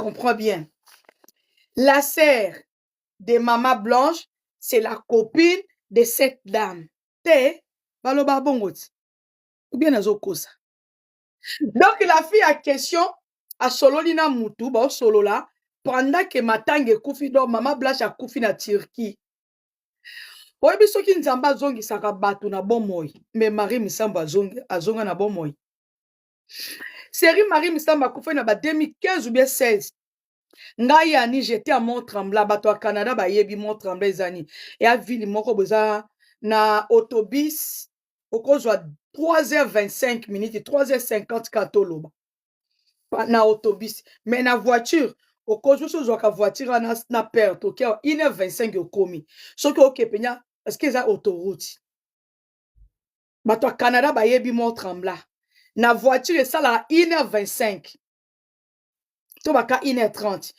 comprends bien. La sœur de Maman Blanche, c'est la copine de cette dame. Te, baloba bongoti. Ou bien nazokosa. Donc la fille a question à Sololina Moutou, bon solola, pendant que Matange koufi, donc Maman Blanche a koufi na Turquie. Oyebi soki nzamba azongisaka bato na bomoi, mais Marie Misambo azonga na bomoi. Série Marie Misambo akufa na ba 2015 ou bien 16. Ngai ani j'étais à Mont-Tremblant, bato à Canada ba yebi Mont-Tremblant ezani. Et à ville moko boza na autobus okozwa 3h25 minutes, 3h50 katoloba. Na autobus, mais na voiture okozwa so ka voiture na perte, OK, 1h25 okomi. Soki okepenya parce que ça autoroute. Bato à Canada ba yebi Mont-Tremblant. Na voiture ça la 1h25. To baka 1h30.